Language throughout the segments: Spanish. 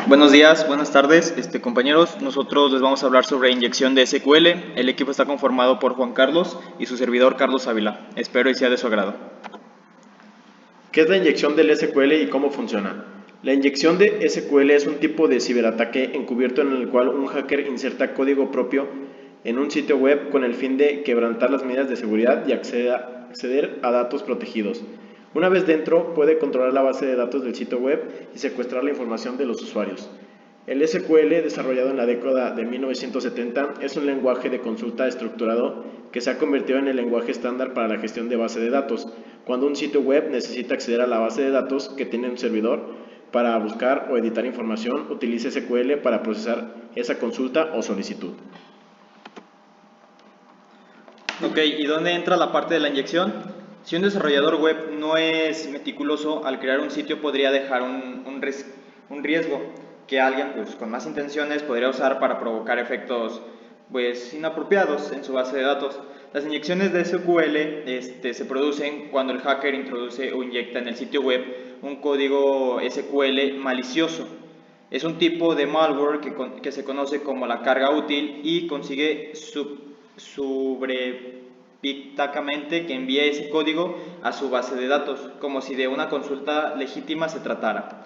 Buenos días, buenas tardes, compañeros. Nosotros les vamos a hablar sobre inyección de SQL. El equipo está conformado por Juan Carlos y su servidor Carlos Ávila. Espero y sea de su agrado. ¿Qué es la inyección del SQL y cómo funciona? La inyección de SQL es un tipo de ciberataque encubierto en el cual un hacker inserta código propio en un sitio web con el fin de quebrantar las medidas de seguridad y acceder a datos protegidos. Una vez dentro, puede controlar la base de datos del sitio web y secuestrar la información de los usuarios. El SQL, desarrollado en la década de 1970, es un lenguaje de consulta estructurado que se ha convertido en el lenguaje estándar para la gestión de base de datos. Cuando un sitio web necesita acceder a la base de datos que tiene un servidor para buscar o editar información, utiliza SQL para procesar esa consulta o solicitud. Ok, ¿y dónde entra la parte de la inyección? Si un desarrollador web no es meticuloso, al crear un sitio podría dejar un riesgo que alguien con más intenciones podría usar para provocar efectos inapropiados en su base de datos. Las inyecciones de SQL se producen cuando el hacker introduce o inyecta en el sitio web un código SQL malicioso. Es un tipo de malware que se conoce como la carga útil y consigue subrepticamente que envíe ese código a su base de datos, como si de una consulta legítima se tratara.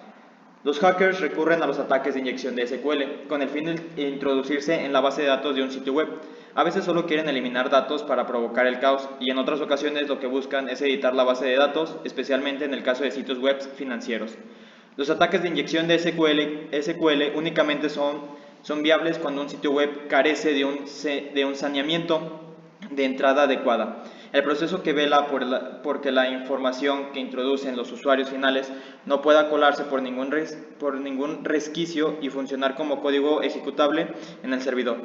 Los hackers recurren a los ataques de inyección de SQL con el fin de introducirse en la base de datos de un sitio web. A veces solo quieren eliminar datos para provocar el caos y en otras ocasiones lo que buscan es editar la base de datos, especialmente en el caso de sitios web financieros. Los ataques de inyección de SQL únicamente son viables cuando un sitio web carece de un saneamiento de entrada adecuada. El proceso que vela porque la información que introducen los usuarios finales no pueda colarse por ningún resquicio y funcionar como código ejecutable en el servidor.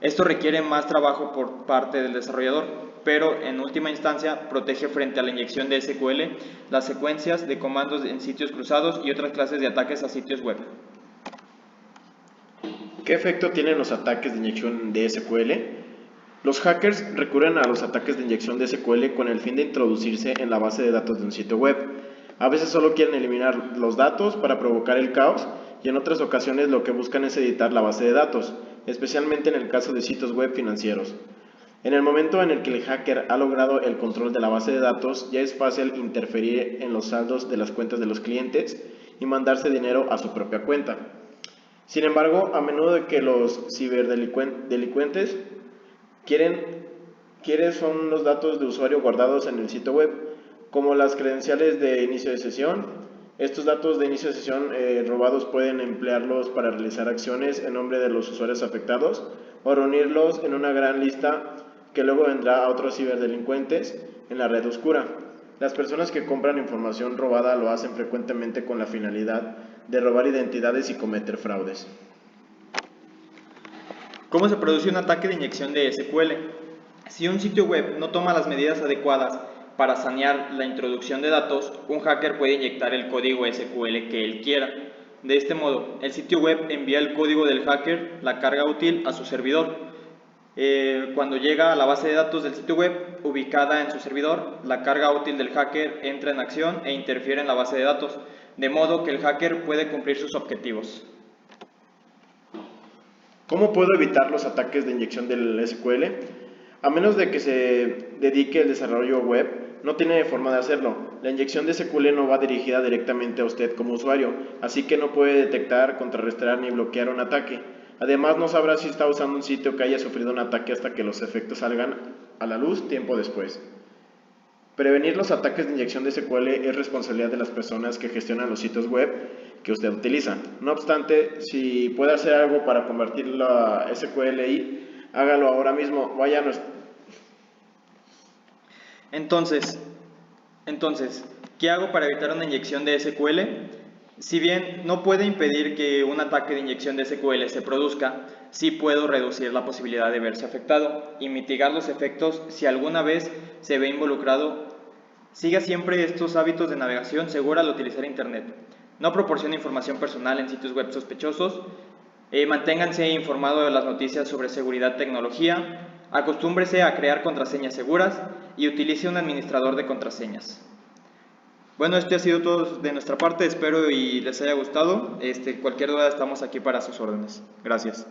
Esto requiere más trabajo por parte del desarrollador, pero en última instancia protege frente a la inyección de SQL las secuencias de comandos en sitios cruzados y otras clases de ataques a sitios web. ¿Qué efecto tienen los ataques de inyección de SQL? Los hackers recurren a los ataques de inyección de SQL con el fin de introducirse en la base de datos de un sitio web. A veces solo quieren eliminar los datos para provocar el caos y en otras ocasiones lo que buscan es editar la base de datos, especialmente en el caso de sitios web financieros. En el momento en el que el hacker ha logrado el control de la base de datos, ya es fácil interferir en los saldos de las cuentas de los clientes y mandarse dinero a su propia cuenta. Sin embargo, a menudo que los ciberdelincuentes quieren son los datos de usuario guardados en el sitio web, como las credenciales de inicio de sesión. Estos datos de inicio de sesión robados pueden emplearlos para realizar acciones en nombre de los usuarios afectados o reunirlos en una gran lista que luego vendrá a otros ciberdelincuentes en la red oscura. Las personas que compran información robada lo hacen frecuentemente con la finalidad de robar identidades y cometer fraudes. ¿Cómo se produce un ataque de inyección de SQL? Si un sitio web no toma las medidas adecuadas para sanear la introducción de datos, un hacker puede inyectar el código SQL que él quiera. De este modo, el sitio web envía el código del hacker, la carga útil, a su servidor. Cuando llega a la base de datos del sitio web ubicada en su servidor, la carga útil del hacker entra en acción e interfiere en la base de datos, de modo que el hacker puede cumplir sus objetivos. ¿Cómo puedo evitar los ataques de inyección del SQL? A menos de que se dedique al desarrollo web, no tiene forma de hacerlo. La inyección de SQL no va dirigida directamente a usted como usuario, así que no puede detectar, contrarrestar ni bloquear un ataque. Además, no sabrá si está usando un sitio que haya sufrido un ataque hasta que los efectos salgan a la luz tiempo después. Prevenir los ataques de inyección de SQL es responsabilidad de las personas que gestionan los sitios web que usted utiliza. No obstante, si puede hacer algo para convertir la SQLi, hágalo ahora mismo. Vaya a nuestro... Entonces, ¿qué hago para evitar una inyección de SQL? Si bien no puede impedir que un ataque de inyección de SQL se produzca, sí puedo reducir la posibilidad de verse afectado y mitigar los efectos si alguna vez se ve involucrado. Siga siempre estos hábitos de navegación segura al utilizar Internet. No proporcione información personal en sitios web sospechosos. Manténganse informados de las noticias sobre seguridad tecnología. Acostúmbrese a crear contraseñas seguras y utilice un administrador de contraseñas. Bueno, este ha sido todo de nuestra parte, espero y les haya gustado. Cualquier duda estamos aquí para sus órdenes. Gracias.